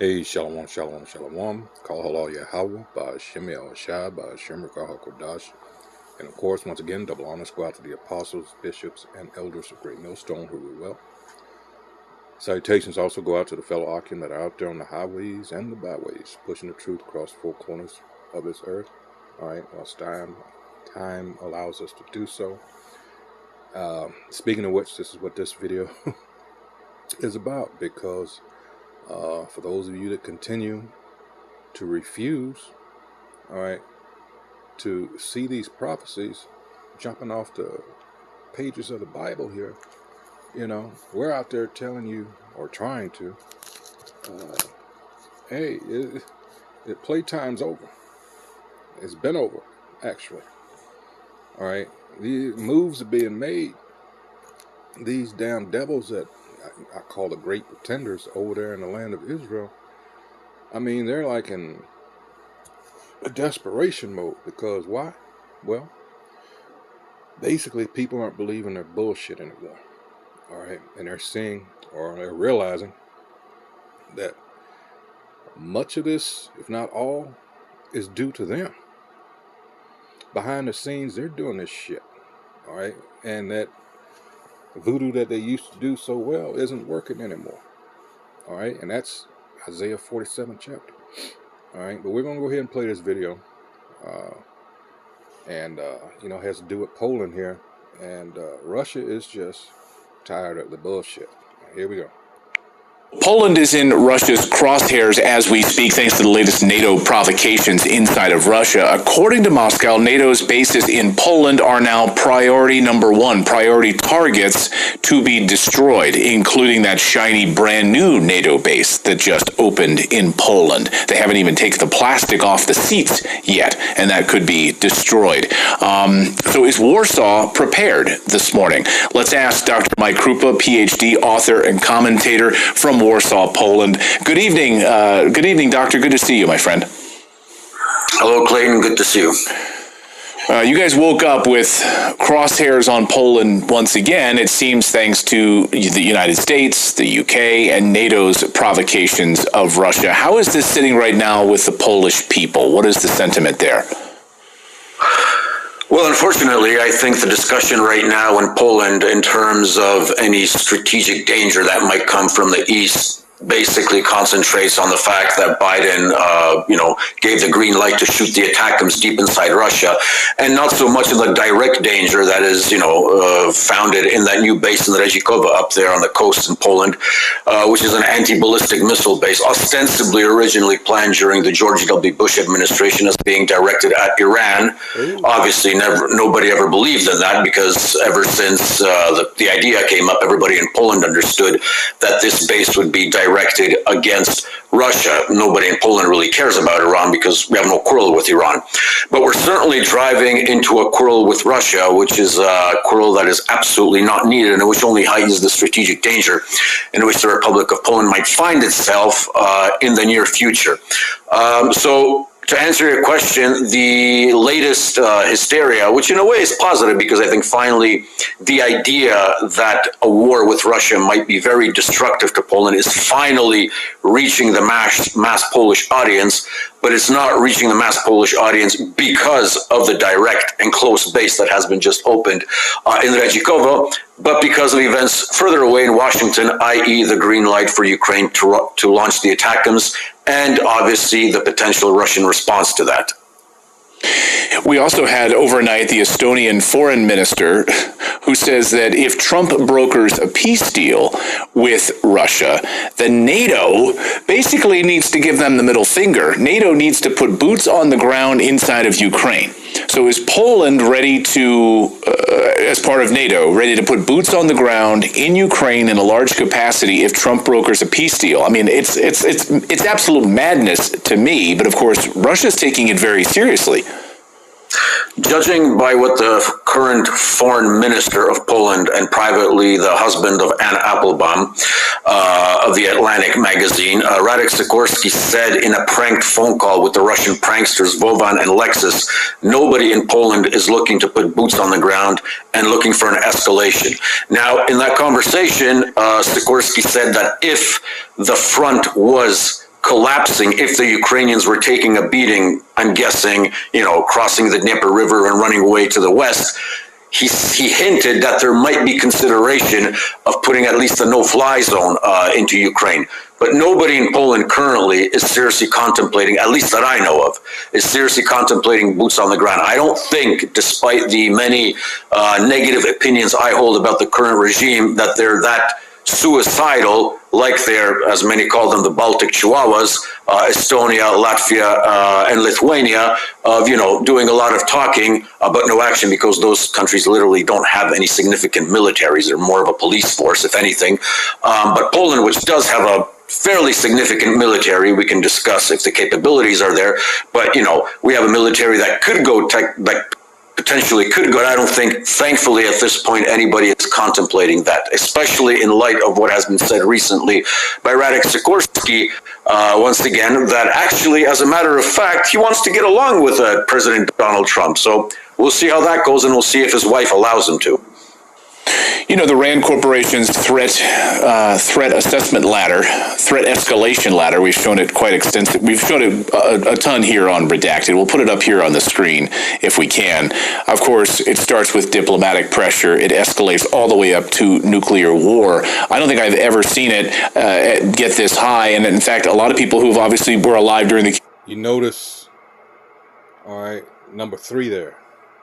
Hey, shalom, shalom, shalom. Call halal Yahweh by Shem Shai by Shem Kodash. And of course, once again, double honors go out to the apostles, bishops, and elders of Great Millstone who rule well. Salutations also go out to the fellow Akim that are out there on the highways and the byways, pushing the truth across four corners of this earth. All right, whilst time allows us to do so. Speaking of which, this is what this video is about, because for those of you that continue to refuse, all right, to see these prophecies jumping off the pages of the Bible here, you know, we're out there telling you, or trying to, hey, playtime's over. It's been over, actually. All right, these moves are being made. These damn devils that I call the great pretenders over there in the land of Israel, I mean, they're like in a desperation mode. Because why? Well, basically people aren't believing their bullshit anymore. All right, and they're seeing, or they're realizing that much of this, if not all, is due to them. Behind the scenes, they're doing this shit. All right, and that voodoo that they used to do so well isn't working anymore. All right, and that's Isaiah 47 chapter. All right, but we're going to go ahead and play this video. You know, it has to do with Poland here. And Russia is just tired of the bullshit. Here we go. Poland is in Russia's crosshairs as we speak, thanks to the latest NATO provocations inside of Russia. According to Moscow, NATO's bases in Poland are now priority number one, priority targets to be destroyed, including that shiny brand new NATO base that just opened in Poland. They haven't even taken the plastic off the seats yet, and that could be destroyed. So is Warsaw prepared this morning? Let's ask Dr. Mike Krupa, PhD, author, and commentator from Warsaw, Poland. Good evening, Doctor. Good to see you, my friend. Hello, Clayton. Good to see you. You guys woke up with crosshairs on Poland once again, it seems thanks to the United States, the UK, and NATO's provocations of Russia. How is this sitting right now with the Polish people? What is the sentiment there? Well, unfortunately, I think the discussion right now in Poland in terms of any strategic danger that might come from the east basically concentrates on the fact that Biden, gave the green light to shoot the ATACMS deep inside Russia, and not so much of the direct danger that is, founded in that new base in Redzikowa up there on the coast in Poland, which is an anti-ballistic missile base, ostensibly originally planned during the George W. Bush administration as being directed at Iran. Obviously, nobody ever believed in that, because ever since the idea came up, everybody in Poland understood that this base would be directed against Russia. Nobody in Poland really cares about Iran because we have no quarrel with Iran. But we're certainly driving into a quarrel with Russia, which is a quarrel that is absolutely not needed and which only heightens the strategic danger in which the Republic of Poland might find itself in the near future. So to answer your question, the latest hysteria, which in a way is positive, because I think finally the idea that a war with Russia might be very destructive to Poland is finally reaching the mass Polish audience, but it's not reaching the mass Polish audience because of the direct and close base that has been just opened in Redzikowa, but because of events further away in Washington, i.e. the green light for Ukraine to launch the ATACMS, and obviously the potential Russian response to that. We also had overnight the Estonian foreign minister who says that if Trump brokers a peace deal with Russia, then NATO basically needs to give them the middle finger. NATO needs to put boots on the ground inside of Ukraine. So is Poland ready to, as part of NATO, ready to put boots on the ground in Ukraine in a large capacity if Trump brokers a peace deal? I mean, it's absolute madness to me, but of course, Russia's taking it very seriously. Judging by what the current foreign minister of Poland and privately the husband of Anna Applebaum of the Atlantic magazine, Radek Sikorski, said in a pranked phone call with the Russian pranksters Vovan and Lexus, nobody in Poland is looking to put boots on the ground and looking for an escalation. Now, in that conversation, Sikorski said that if the front was collapsing if the Ukrainians were taking a beating, I'm guessing, crossing the Dnieper River and running away to the west. He hinted that there might be consideration of putting at least a no-fly zone into Ukraine. But nobody in Poland currently is seriously contemplating, at least that I know of, is seriously contemplating boots on the ground. I don't think, despite the many negative opinions I hold about the current regime, that they're that suicidal, like they're, as many call them, the Baltic Chihuahuas, Estonia, Latvia, and Lithuania, of, doing a lot of talking but no action, because those countries literally don't have any significant militaries. They're more of a police force, if anything. But Poland, which does have a fairly significant military, we can discuss if the capabilities are there, but, we have a military that could go potentially could go. I don't think, thankfully, at this point, anybody is contemplating that, especially in light of what has been said recently by Radek Sikorski, once again, that actually, as a matter of fact, he wants to get along with President Donald Trump. So we'll see how that goes, and we'll see if his wife allows him to. The Rand Corporation's threat assessment ladder, threat escalation ladder, we've shown it quite extensive. We've shown it a ton here on Redacted. We'll put it up here on the screen if we can. Of course, it starts with diplomatic pressure. It escalates all the way up to nuclear war. I don't think I've ever seen it get this high. And in fact, a lot of people who obviously were alive during the... You notice, all right, number 3 there,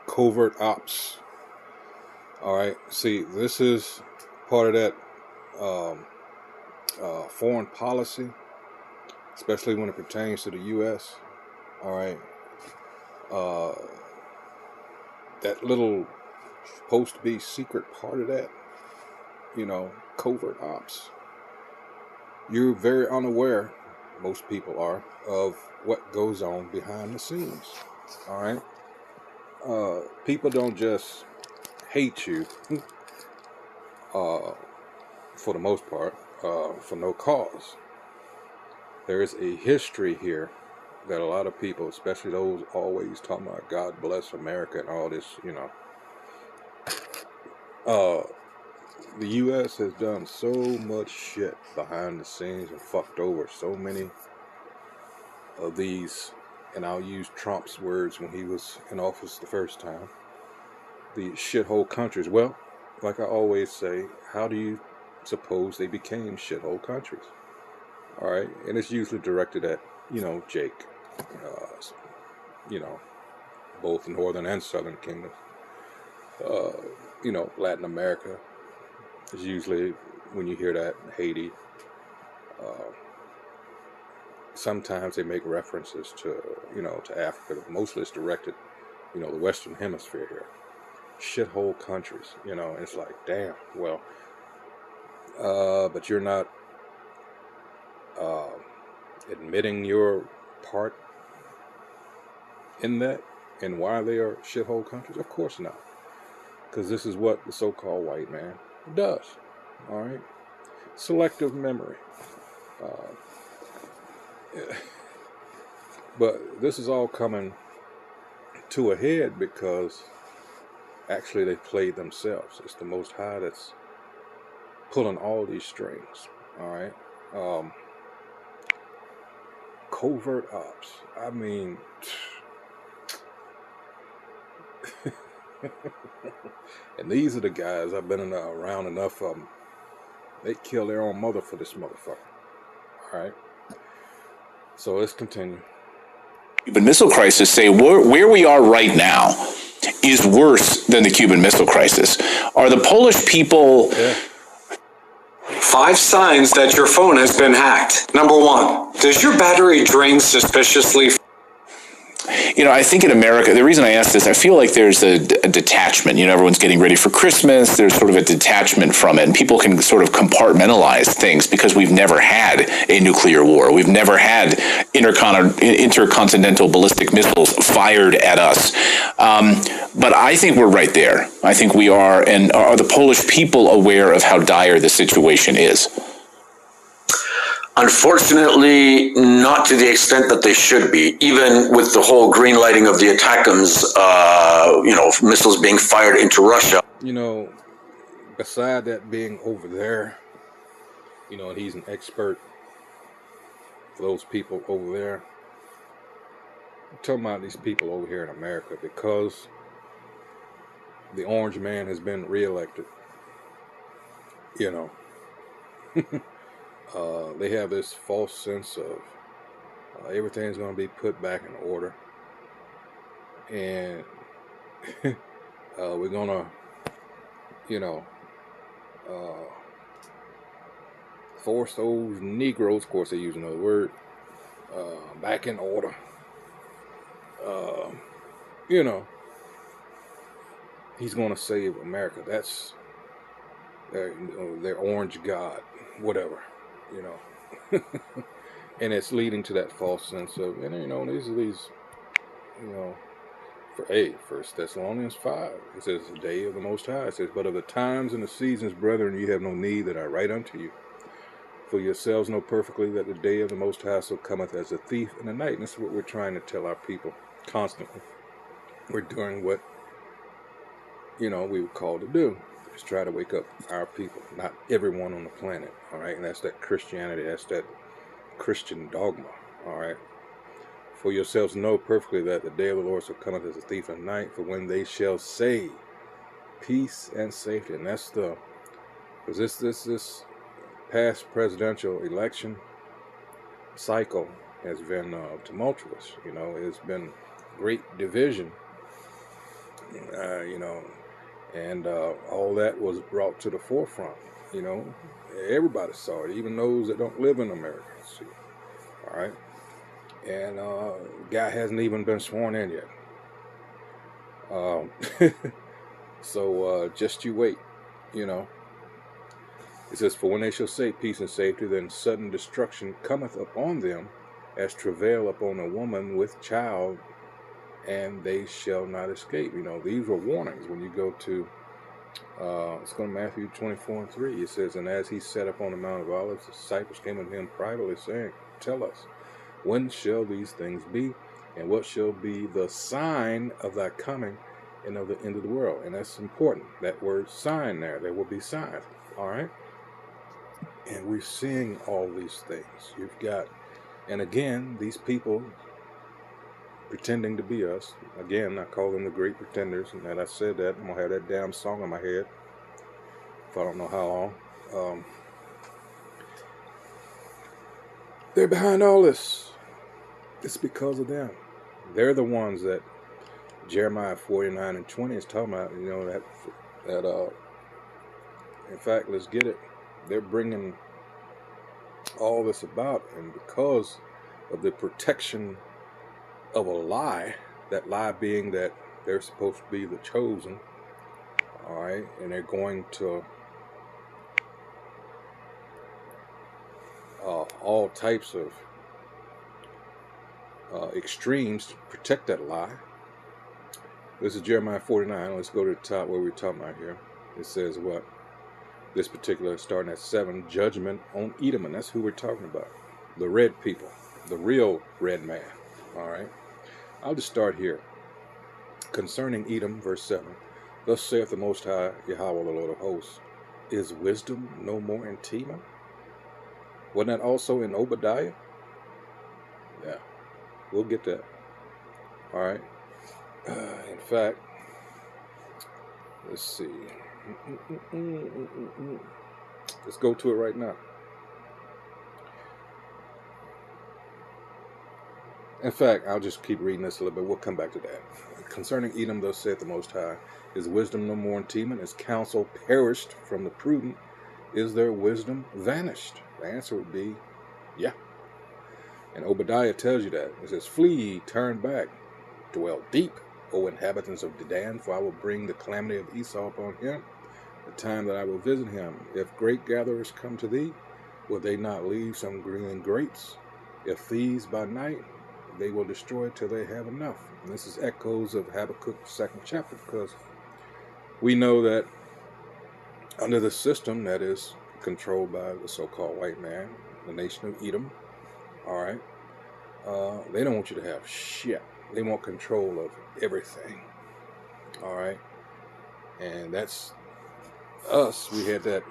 covert ops. All right, see, this is part of that foreign policy, especially when it pertains to the U.S. All right, that little supposed to be secret part of that, covert ops. You're very unaware, most people are, of what goes on behind the scenes. All right, people don't just hate you for the most part for no cause. There is a history here that a lot of people, especially those always talking about God bless America and all this, the U.S. has done so much shit behind the scenes and fucked over so many of these, and I'll use Trump's words when he was in office the first time, the shithole countries. Well, like I always say, how do you suppose they became shithole countries? All right, and it's usually directed at, Jake, both northern and southern kingdoms. Latin America is usually, when you hear that, Haiti. Sometimes they make references to, to Africa, but mostly it's directed, the Western Hemisphere here. Shithole countries, and it's like, damn, well, but you're not admitting your part in that and why they are shithole countries? Of course not, because this is what the so-called white man does. All right, selective memory. But this is all coming to a head because actually they played themselves. It's the Most High that's pulling all these strings. All right. Covert ops. I mean, and these are the guys, I've been around enough of them. They kill their own mother for this motherfucker. All right. So let's continue. Cuban Missile Crisis say where we are right now is worse than the Cuban Missile Crisis. Are the Polish people... Yeah. 5 signs that your phone has been hacked. Number 1, does your battery drain suspiciously? I think in America, the reason I ask this, I feel like there's a detachment. Everyone's getting ready for Christmas. There's sort of a detachment from it. And people can sort of compartmentalize things because we've never had a nuclear war. We've never had intercontinental ballistic missiles fired at us. But I think we're right there. I think we are. And are the Polish people aware of how dire the situation is? Unfortunately, not to the extent that they should be. Even with the whole green lighting of the ATACMS, missiles being fired into Russia. Beside that being over there, and he's an expert for those people over there. I'm talking about these people over here in America, because the orange man has been reelected. You know, they have this false sense of everything's going to be put back in order, and we're going to, you know, force those Negroes, of course they use another word, back in order. You know, he's going to save America. That's their orange god, whatever, you know. And it's leading to that false sense of, and you know, these, you know, for First Thessalonians 5, it says, the day of the Most High. It says, but of the times and the seasons, brethren, you have no need that I write unto you. For yourselves know perfectly that the day of the Most High so cometh as a thief in the night. And this is what we're trying to tell our people constantly. We're doing what, you know, we were called to do. Is try to wake up our people, not everyone on the planet, all right? And that's that Christianity, that's that Christian dogma, all right? For yourselves know perfectly that the day of the Lord shall cometh as a thief in the night, for when they shall say peace and safety. And that's the, because this past presidential election cycle has been tumultuous. You know, it's been great division, you know, and all that was brought to the forefront. You know, everybody saw it, even those that don't live in America. See, all right, and guy hasn't even been sworn in yet. So just you wait, you know. It says, for when they shall say peace and safety, then sudden destruction cometh upon them, as travail upon a woman with child, and they shall not escape. You know, these were warnings. When you go to, let's go to Matthew 24:3. It says, and as he sat upon the Mount of Olives, the disciples came unto him privately, saying, tell us, when shall these things be? And what shall be the sign of thy coming and of the end of the world? And that's important. That word sign there will be signs. All right? And we're seeing all these things. You've got, and again, these people pretending to be us. Again, I call them the great pretenders. And that I said that, I'm going to have that damn song in my head for I don't know how long. They're behind all this. It's because of them. They're the ones that Jeremiah 49:20 is talking about. You know, that in fact, let's get it. They're bringing all this about, and because of the protection of a lie, that lie being that they're supposed to be the chosen, all right, and they're going to all types of extremes to protect that lie. This is Jeremiah 49. Let's go to the top where we're talking about here. It says what? This particular, starting at 7, judgment on Edom, and that's who we're talking about. The red people, the real red man, all right? I'll just start here. Concerning Edom, verse 7, thus saith the Most High, Yahweh, the Lord of hosts, is wisdom no more in Teman? Wasn't that also in Obadiah? Yeah, we'll get that. All right. In fact, let's see. Let's go to it right now. In fact, I'll just keep reading this a little bit. We'll come back to that. Concerning Edom, thus saith the Most High, is wisdom no more in Teman? Is counsel perished from the prudent? Is their wisdom vanished? The answer would be, yeah. And Obadiah tells you that. It says, flee, turn back, dwell deep, O inhabitants of Dedan, for I will bring the calamity of Esau upon him, the time that I will visit him. If grape gatherers come to thee, will they not leave some green grapes? If thieves by night, they will destroy till they have enough. And this is echoes of Habakkuk's 2nd chapter, because we know that under the system that is controlled by the so-called white man, the nation of Edom, all right, they don't want you to have shit. They want control of everything, all right? And that's us. We had that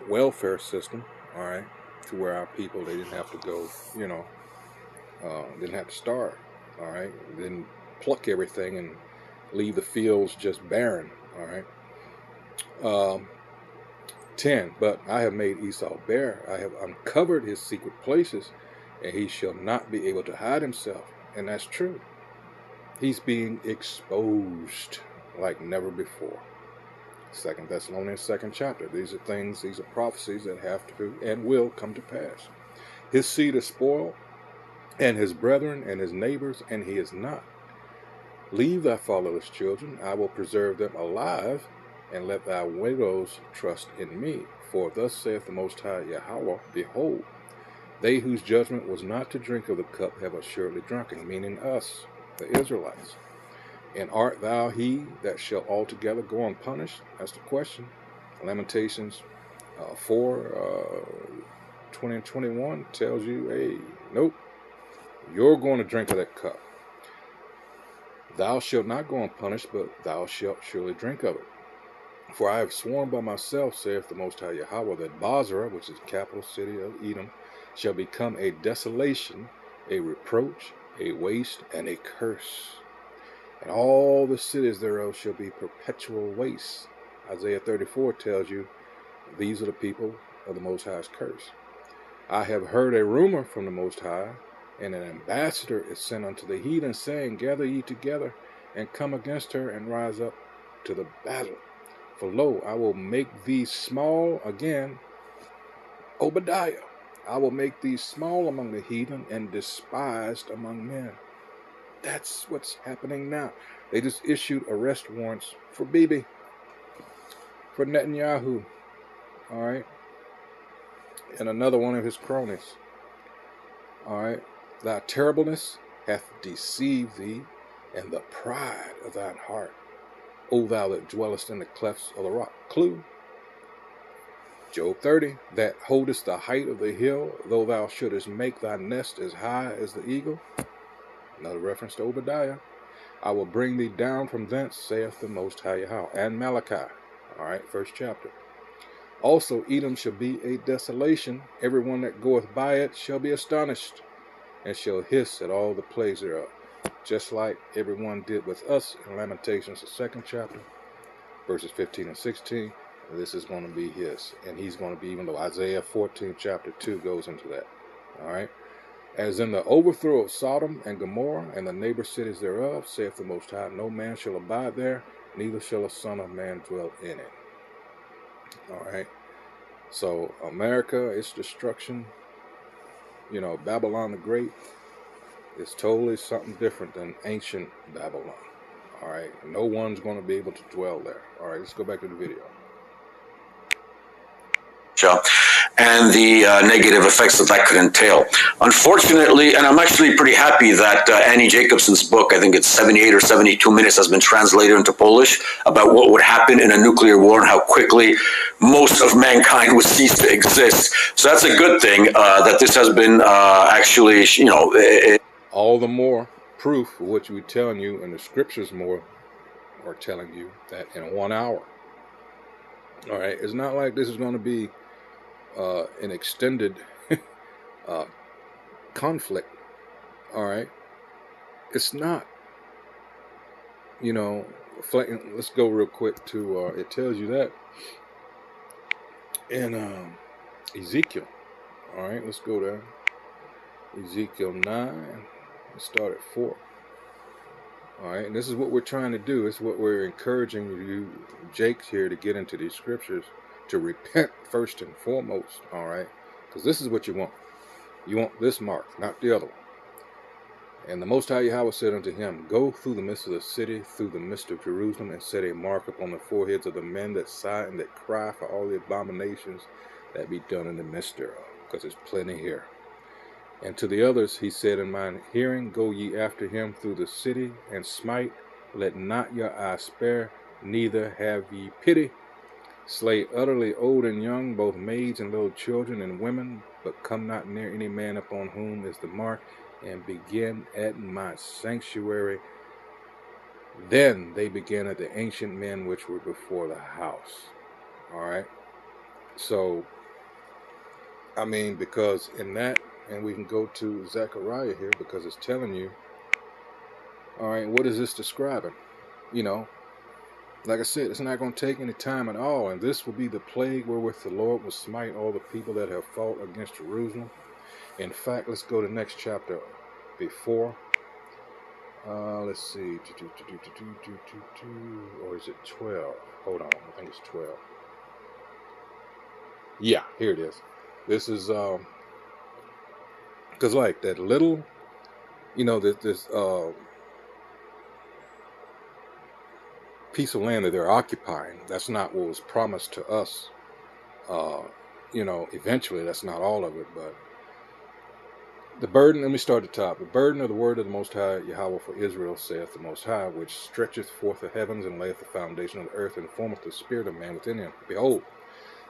welfare system, all right, to where our people, they didn't have to go, you know, Didn't have to starve. All right. Didn't pluck everything and leave the fields just barren. All right. 10. But I have made Esau bare. I have uncovered his secret places, and he shall not be able to hide himself. And that's true. He's being exposed like never before. 2 Thessalonians 2nd chapter. These are prophecies that have to and will come to pass. His seed is spoiled, and his brethren and his neighbors, and he is not. Leave thy fatherless children, I will preserve them alive, and let thy widows trust in me. For thus saith the Most High Yahweh, behold, they whose judgment was not to drink of the cup have assuredly drunken, meaning us, the Israelites. And art thou he that shall altogether go unpunished? That's the question. Lamentations 4, 20 and 21 tells you, hey, nope, you're going to drink of that cup. Thou shalt not go unpunished, but thou shalt surely drink of it. For I have sworn by myself, saith the Most High Yahweh, that Basra, which is the capital city of Edom, shall become a desolation, a reproach, a waste, and a curse. And all the cities thereof shall be perpetual waste. Isaiah 34 tells you, these are the people of the Most High's curse. I have heard a rumor from the Most High, and an ambassador is sent unto the heathen, saying, gather ye together, and come against her, and rise up to the battle. For lo, I will make thee small again, Obadiah. I will make thee small among the heathen, and despised among men. That's what's happening now. They just issued arrest warrants for Bibi, for Netanyahu, all right, and another one of his cronies, all right. Thy terribleness hath deceived thee, and the pride of thine heart, O thou that dwellest in the clefts of the rock. Clue, Job 30, that holdest the height of the hill, though thou shouldest make thy nest as high as the eagle. Another reference to Obadiah. I will bring thee down from thence, saith the Most High Yahweh. And Malachi, all right, first chapter. Also Edom shall be a desolation. Everyone that goeth by it shall be astonished, and shall hiss at all the plagues thereof. Just like everyone did with us in Lamentations, the 2nd chapter, verses 15 and 16. This is going to be his. And he's going to be, even though Isaiah 14 chapter 2 goes into that. All right. As in the overthrow of Sodom and Gomorrah and the neighbor cities thereof, saith the Most High, no man shall abide there, neither shall a son of man dwell in it. All right. So America, its destruction, you know, Babylon the Great, is totally something different than ancient Babylon. All right. No one's going to be able to dwell there. All right. Let's go back to the video. And the negative effects that could entail. Unfortunately, and I'm actually pretty happy that Annie Jacobson's book, I think it's 78 or 72 minutes, has been translated into Polish about what would happen in a nuclear war and how quickly most of mankind would cease to exist. So that's a good thing that this has been actually, you know. All the more proof of what we're telling you, and the scriptures more are telling you that in 1 hour. All right. It's not like this is going to be an extended conflict. All right. It's not. You know, let's go real quick to, it tells you that in Ezekiel. All right, let's go there. Ezekiel 9, let's start at 4. All right, and this is what we're trying to do. It's what we're encouraging you, Jakes, here to get into these scriptures, to repent first and foremost, all right? Because this is what you want. You want this mark, not the other one. And the Most High Yahweh said unto him, go through the midst of the city, through the midst of Jerusalem, and set a mark upon the foreheads of the men that sigh and that cry for all the abominations that be done in the midst thereof, because there's plenty here. And to the others he said in mine hearing, go ye after him through the city, and smite, let not your eye spare, neither have ye pity. Slay utterly old and young, both maids and little children and women, but come not near any man upon whom is the mark, and begin at my sanctuary. Then they began at the ancient men which were before the house. All right. So, I mean, because in that, and we can go to Zechariah here because it's telling you, all right, what is this describing? You know, like I said, it's not going to take any time at all, and this will be the plague wherewith the Lord will smite all the people that have fought against Jerusalem. In fact, let's go to the next chapter before. Let's see, or is it 12? Hold on, I think it's 12. Yeah, here it is. This is because like that little, you know, this piece of land that they're occupying, that's not what was promised to us. You know, eventually, that's not all of it, but the burden, let me start at the top. The burden of the word of the Most High, Yahweh for Israel, saith the Most High, which stretcheth forth the heavens and layeth the foundation of the earth and formeth the spirit of man within him. Behold,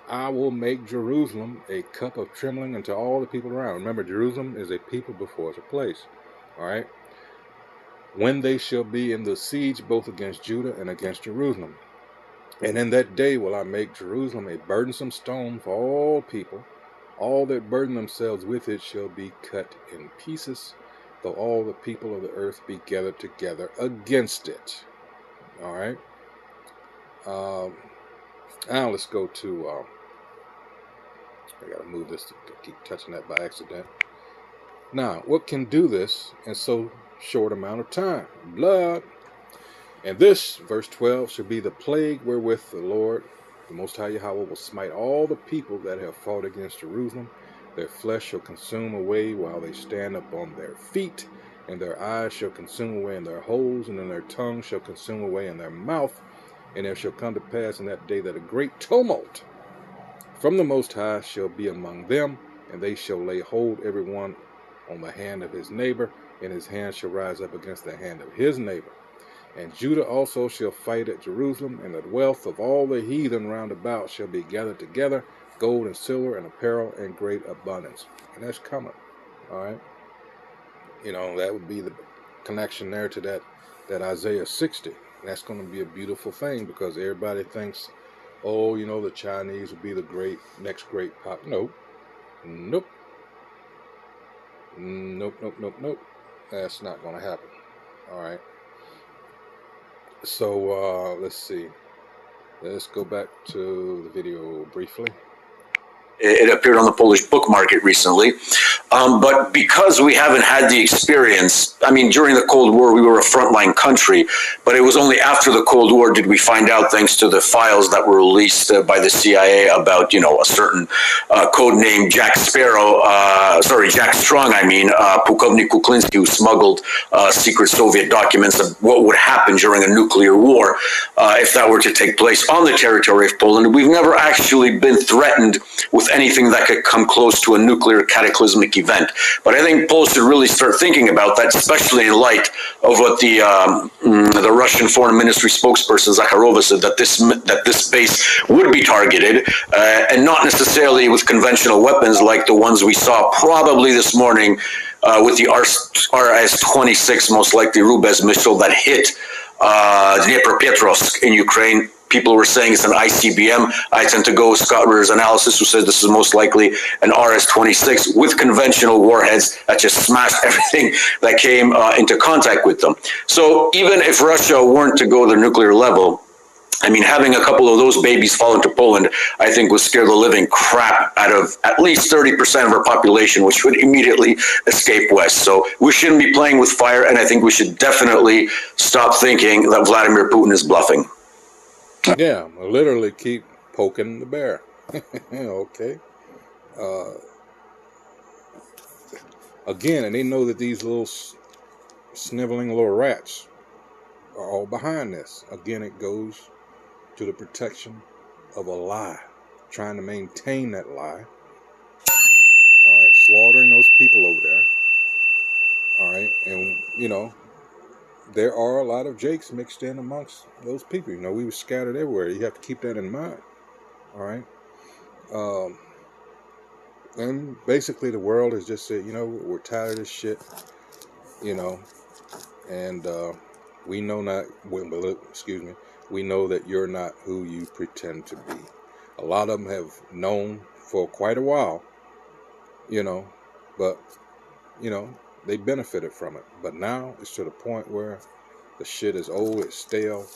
I will make Jerusalem a cup of trembling unto all the people around. Remember, Jerusalem is a people before it's a place. All right? When they shall be in the siege both against Judah and against Jerusalem. And in that day will I make Jerusalem a burdensome stone for all people. All that burden themselves with it shall be cut in pieces, though all the people of the earth be gathered together against it. All right? Now let's go to... I gotta move this to keep touching that by accident. Now, what can do this in so short amount of time? Blood. And this, verse 12, shall be the plague wherewith the Lord, the Most High Yahweh, will smite all the people that have fought against Jerusalem. Their flesh shall consume away while they stand upon their feet, and their eyes shall consume away in their holes, and then their tongue shall consume away in their mouth. And there shall come to pass in that day that a great tumult from the Most High shall be among them, and they shall lay hold every one on the hand of his neighbor, and his hand shall rise up against the hand of his neighbor. And Judah also shall fight at Jerusalem, and the wealth of all the heathen round about shall be gathered together, gold and silver and apparel in great abundance. And that's coming, all right? You know, that would be the connection there to that Isaiah 60. And that's going to be a beautiful thing because everybody thinks, oh, you know, the Chinese will be the next great pop. Nope. Nope. Nope, nope, nope, nope. That's not going to happen. All right. So, let's see. Let's go back to the video briefly. It appeared on the Polish book market recently. But because we haven't had the experience, I mean, during the Cold War, we were a frontline country, but it was only after the Cold War did we find out, thanks to the files that were released by the CIA about, you know, a certain code name Jack Strong, Pukovnik Kuklinski, who smuggled secret Soviet documents of what would happen during a nuclear war if that were to take place on the territory of Poland. We've never actually been threatened with anything that could come close to a nuclear cataclysmic event. But I think Poles should really start thinking about that, especially in light of what the Russian Foreign Ministry spokesperson Zakharova said, that this base would be targeted, and not necessarily with conventional weapons like the ones we saw probably this morning with the RS-26, most likely Rubez missile that hit Dnipropetrovsk in Ukraine. People were saying it's an ICBM. I tend to go with Scott Ritter's analysis, who says this is most likely an RS-26 with conventional warheads that just smashed everything that came into contact with them. So even if Russia weren't to go to the nuclear level, I mean, having a couple of those babies fall into Poland, I think, would scare the living crap out of at least 30% of our population, which would immediately escape west. So we shouldn't be playing with fire, and I think we should definitely stop thinking that Vladimir Putin is bluffing. Yeah, literally keep poking the bear. Okay. Again, and they know that these little sniveling little rats are all behind this. Again, it goes to the protection of a lie, trying to maintain that lie. All right, slaughtering those people over there. All right, and, you know, there are a lot of Jakes mixed in amongst those people. You know, we were scattered everywhere. You have to keep that in mind. All right. And basically the world has just said, you know, we're tired of this shit, you know, and we know we know that you're not who you pretend to be. A lot of them have known for quite a while, you know, but they benefited from it. But now it's to the point where the shit is old, it's stale,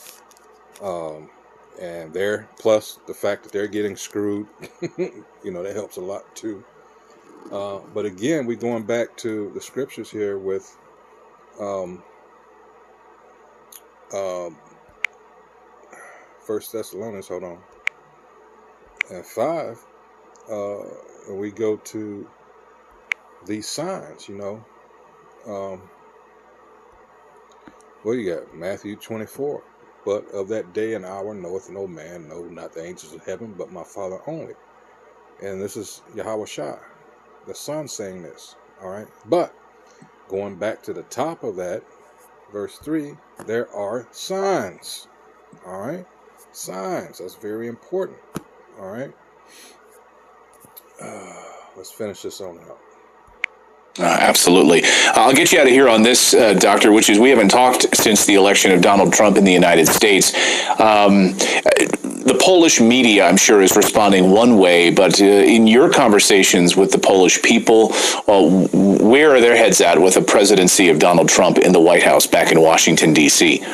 and plus the fact that they're getting screwed, that helps a lot too. But again, we're going back to the scriptures here with First Thessalonians, hold on, and 5, and we go to these signs, what do you got? Matthew 24. But of that day and hour knoweth no man, no, not the angels of heaven, but my Father only. And this is Yahweh Shai, the Son, saying this. All right. But going back to the top of that, verse 3, there are signs. All right. Signs. That's very important. All right. Let's finish this on out. Absolutely. I'll get you out of here on this, Doctor, which is we haven't talked since the election of Donald Trump in the United States. The Polish media, I'm sure, is responding one way, but in your conversations with the Polish people, where are their heads at with the presidency of Donald Trump in the White House back in Washington, D.C.?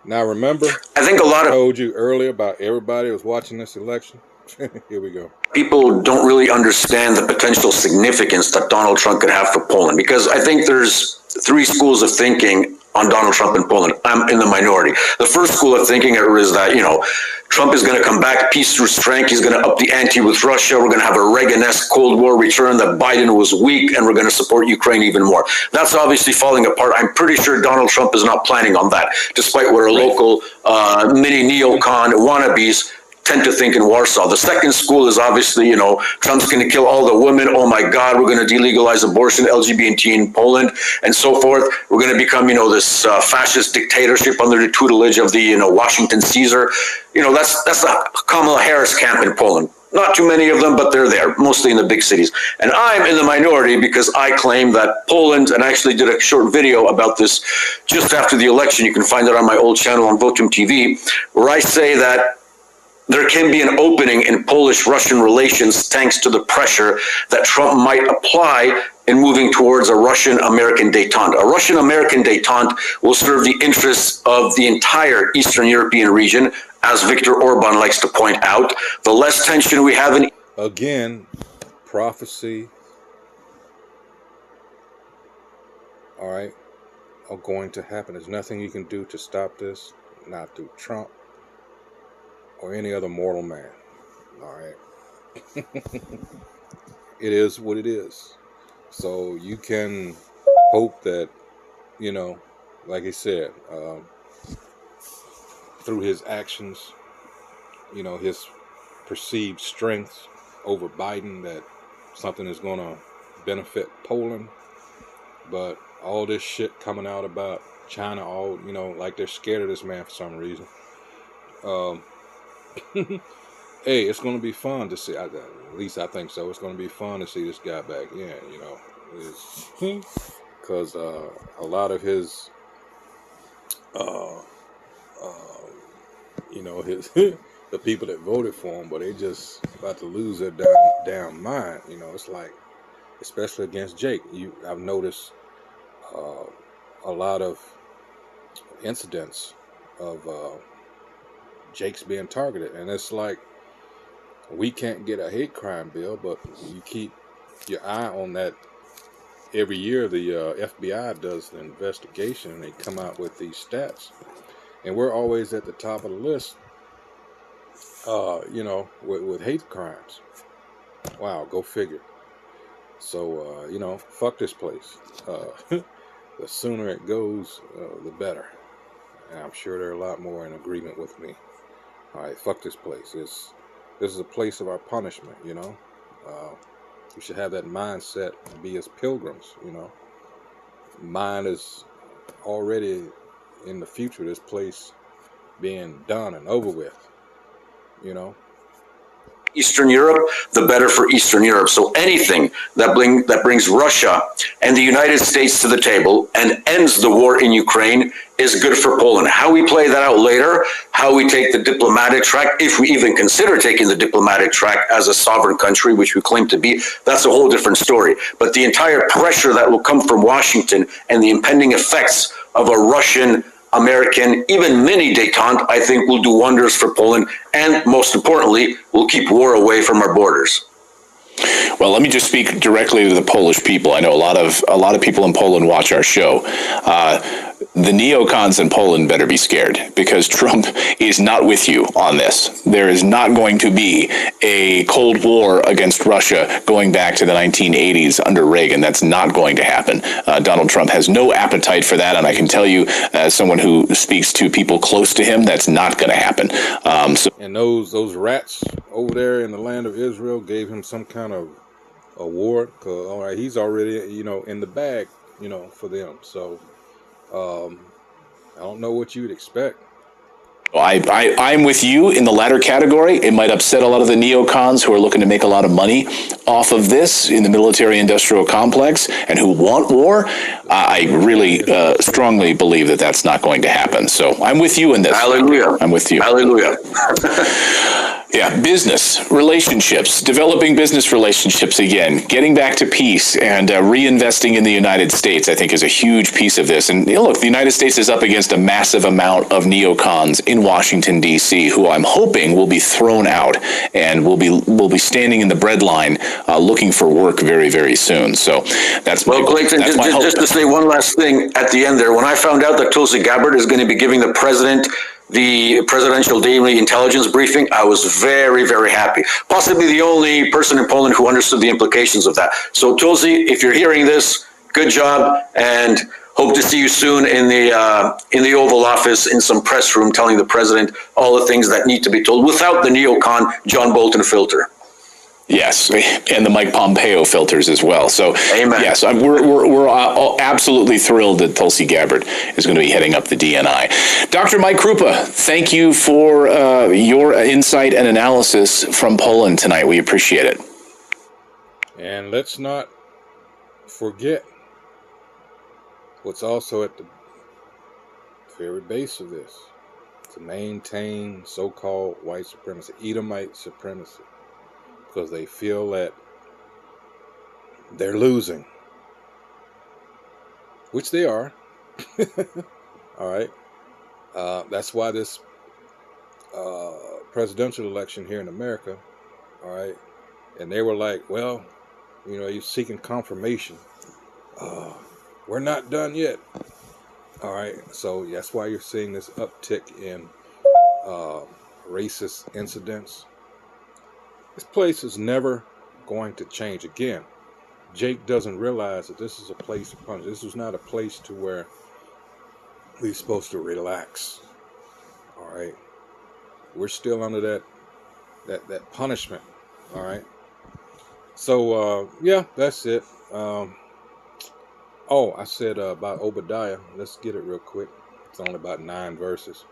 Now, remember, I think a lot of I told you earlier about everybody was watching this election. Here we go. People don't really understand the potential significance that Donald Trump could have for Poland, because I think there's three schools of thinking on Donald Trump in Poland. I'm in the minority. The first school of thinking is that, Trump is going to come back, peace through strength. He's going to up the ante with Russia. We're going to have a Reagan-esque Cold War return, that Biden was weak, and we're going to support Ukraine even more. That's obviously falling apart. I'm pretty sure Donald Trump is not planning on that, despite what our local mini neocon wannabes tend to think in Warsaw. The second school is obviously, Trump's going to kill all the women. Oh my God, we're going to delegalize abortion, LGBT in Poland, and so forth. We're going to become, this fascist dictatorship under the tutelage of the, Washington Caesar. That's the Kamala Harris camp in Poland. Not too many of them, but they're there, mostly in the big cities. And I'm in the minority because I claim that Poland, and I actually did a short video about this just after the election. You can find it on my old channel on Votum TV, where I say that there can be an opening in Polish-Russian relations thanks to the pressure that Trump might apply in moving towards a Russian-American détente. A Russian-American détente will serve the interests of the entire Eastern European region, as Viktor Orban likes to point out. The less tension we have in... Again, prophecy, all right, are going to happen. There's nothing you can do to stop this, not through Trump or any other mortal man. All right. It is what it is. So you can hope that, like he said, through his actions, his perceived strength over Biden, that something is going to benefit Poland. But all this shit coming out about China, all, like they're scared of this man for some reason. Hey, it's going to be fun to see. At least I think so. It's going to be fun to see this guy back in, because a lot of his, his the people that voted for him, but they just about to lose their damn mind. It's like, especially against Jake. I've noticed a lot of incidents of Jake's being targeted, and it's like, we can't get a hate crime bill, but you keep your eye on that. Every year the FBI does the investigation, and they come out with these stats, and we're always at the top of the list, with hate crimes. Wow, go figure. So fuck this place. The sooner it goes, the better. And I'm sure there are a lot more in agreement with me. All right, fuck this place. This is a place of our punishment, We should have that mindset and be as pilgrims, Mine is already in the future, this place being done and over with, Eastern Europe, the better for Eastern Europe. So anything that brings Russia and the United States to the table and ends the war in Ukraine is good for Poland. How we play that out later, how we take the diplomatic track, if we even consider taking the diplomatic track as a sovereign country, which we claim to be, that's a whole different story. But the entire pressure that will come from Washington and the impending effects of a Russian, American, even mini detente, I think will do wonders for Poland, and most importantly, will keep war away from our borders. Well, let me just speak directly to the Polish people. I know a lot of people in Poland watch our show. The neocons in Poland better be scared, because Trump is not with you on this. There is not going to be a Cold War against Russia going back to the 1980s under Reagan. That's not going to happen. Donald Trump has no appetite for that, and I can tell you, as someone who speaks to people close to him, that's not going to happen. And those rats over there in the land of Israel gave him some kind of award, because all right, he's already in the bag for them. So I don't know what you'd expect. I'm with you in the latter category. It might upset a lot of the neocons who are looking to make a lot of money off of this in the military-industrial complex and who want war. I really strongly believe that that's not going to happen. So I'm with you in this. Hallelujah. I'm with you. Hallelujah. Yeah, business relationships, developing business relationships again, getting back to peace and reinvesting in the United States, I think, is a huge piece of this. And look, the United States is up against a massive amount of neocons in Washington, D.C., who I'm hoping will be thrown out and will be standing in the breadline looking for work very, very soon. So that's my hope. Clayton, just to say one last thing at the end there, when I found out that Tulsi Gabbard is going to be giving the president the presidential daily intelligence briefing, I was very, very happy. Possibly the only person in Poland who understood the implications of that. So Tulsi, if you're hearing this, good job, and hope to see you soon in the Oval Office in some press room telling the president all the things that need to be told without the neocon John Bolton filter. Yes, and the Mike Pompeo filters as well. So, amen. Yes, we're absolutely thrilled that Tulsi Gabbard is going to be heading up the DNI. Dr. Mike Krupa, thank you for your insight and analysis from Poland tonight. We appreciate it. And let's not forget what's also at the very base of this: to maintain so-called white supremacy, Edomite supremacy. Because they feel that they're losing, which they are. All right. That's why this presidential election here in America, all right, and they were like, well, you're seeking confirmation. We're not done yet. All right. So that's why you're seeing this uptick in racist incidents. This place is never going to change. Again, Jake doesn't realize that this is a place of punishment. This is not a place to where we're supposed to relax. All right. We're still under that punishment. All right. So, yeah, that's it. I said about Obadiah. Let's get it real quick. It's only about 9 verses.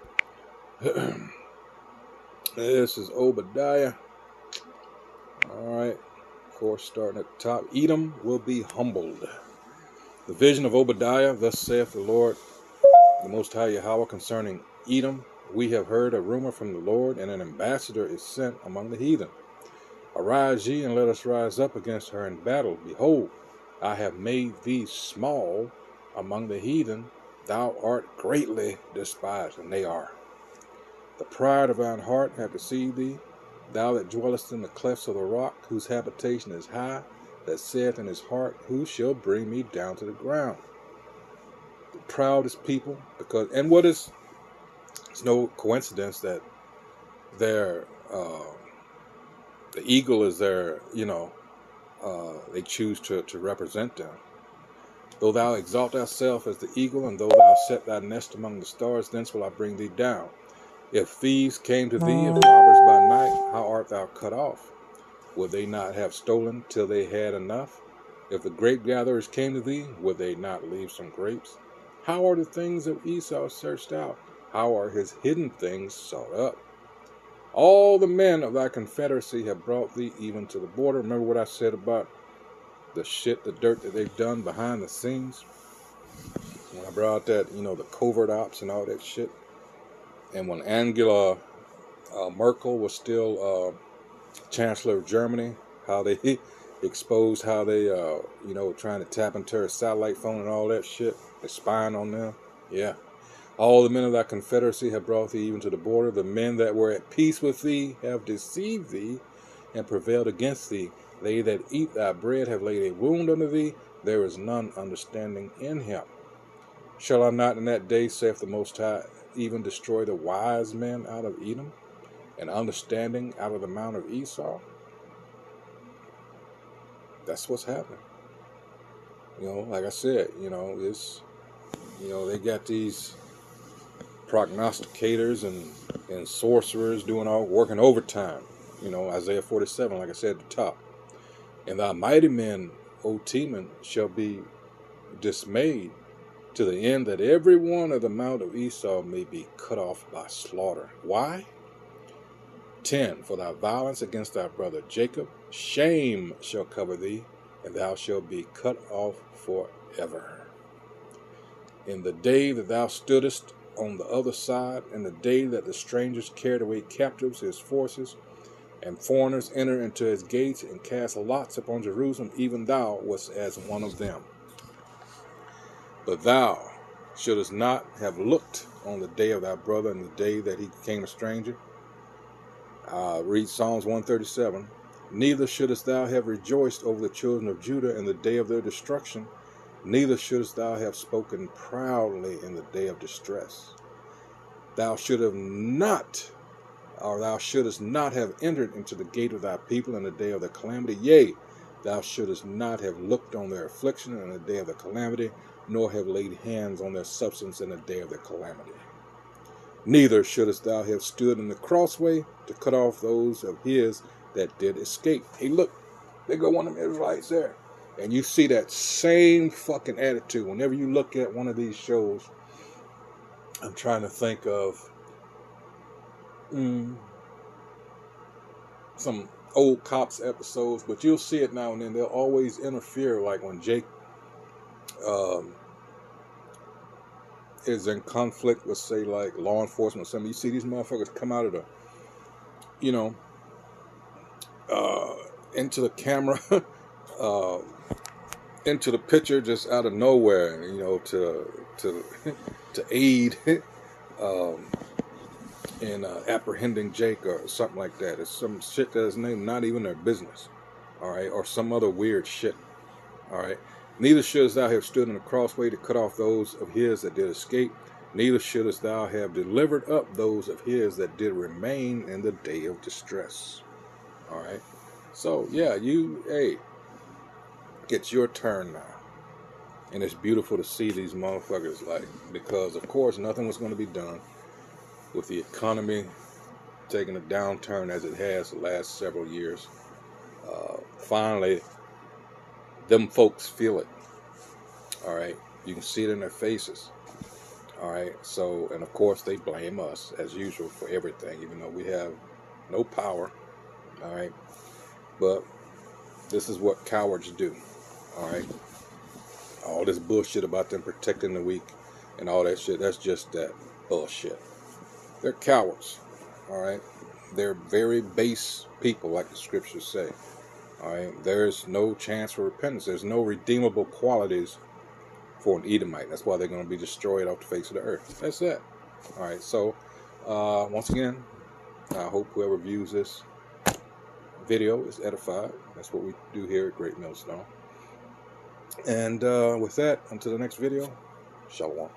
This is Obadiah. All right, of course, starting at the top. Edom will be humbled. The vision of Obadiah, thus saith the Lord, the Most High Yahweh, concerning Edom. We have heard a rumor from the Lord, and an ambassador is sent among the heathen. Arise ye, and let us rise up against her in battle. Behold, I have made thee small among the heathen. Thou art greatly despised, and they are. The pride of thine heart hath deceived thee. Thou that dwellest in the clefts of the rock, whose habitation is high, that saith in his heart, who shall bring me down to the ground? The proudest people, it's no coincidence that the eagle is their, they choose to represent them. Though thou exalt thyself as the eagle, and though thou set thy nest among the stars, thence will I bring thee down. If thieves came to thee, and robbers by night, how art thou cut off? Would they not have stolen till they had enough? If the grape gatherers came to thee, would they not leave some grapes? How are the things of Esau searched out? How are his hidden things sought up? All the men of thy confederacy have brought thee even to the border. Remember what I said about the shit, the dirt that they've done behind the scenes? When I brought out that, the covert ops and all that shit. And when Angela Merkel was still Chancellor of Germany, how they exposed how they, trying to tap into her satellite phone and all that shit. They're spying on them. Yeah. All the men of thy confederacy have brought thee even to the border. The men that were at peace with thee have deceived thee and prevailed against thee. They that eat thy bread have laid a wound unto thee. There is none understanding in him. Shall I not in that day, saith the Most High, even destroy the wise men out of Edom, and understanding out of the mount of Esau? That's what's happening. Like I said, it's, they got these prognosticators and sorcerers working overtime. Isaiah 47, like I said at the top. And thy mighty men, O Teman, shall be dismayed, to the end that every one of the mount of Esau may be cut off by slaughter. Why? 10. For thy violence against thy brother Jacob, shame shall cover thee, and thou shalt be cut off forever. In the day that thou stoodest on the other side, in the day that the strangers carried away captives his forces, and foreigners entered into his gates and cast lots upon Jerusalem, even thou wast as one of them. But thou shouldest not have looked on the day of thy brother and the day that he became a stranger. Read Psalms 137. Neither shouldest thou have rejoiced over the children of Judah in the day of their destruction, neither shouldest thou have spoken proudly in the day of distress. Thou shouldest not have entered into the gate of thy people in the day of the calamity. Yea, thou shouldest not have looked on their affliction in the day of the calamity, nor have laid hands on their substance in the day of the calamity. Neither shouldest thou have stood in the crossway to cut off those of his that did escape. Hey, look, there go one of them Israelites there. And you see that same fucking attitude whenever you look at one of these shows. I'm trying to think of some old cops episodes, but you'll see it now and then. They'll always interfere, like when Jake is in conflict with, say, like law enforcement or something. You see these motherfuckers come out of the, into the camera, into the picture just out of nowhere, to aid in apprehending Jake or something like that. It's some shit that is named not even their business, all right, or some other weird shit, all right. Neither shouldest thou have stood in the crossway to cut off those of his that did escape, neither shouldest thou have delivered up those of his that did remain in the day of distress, all right. So yeah, it's your turn now. And it's beautiful to see these motherfuckers, because of course nothing was going to be done with the economy taking a downturn as it has the last several years. Finally, them folks feel it. All right, you can see it in their faces. All right, so, and of course they blame us as usual for everything, even though we have no power. All right, but this is what cowards do. All right, all this bullshit about them protecting the weak and all that shit, that's just that bullshit. They're cowards. All right, they're very base people, like the scriptures say. All right, there's no chance for repentance. There's no redeemable qualities for an Edomite. That's why they're going to be destroyed off the face of the earth. That's it. All right, so once again, I hope whoever views this video is edified. That's what we do here at Great Millstone. And with that, until the next video, Shalom.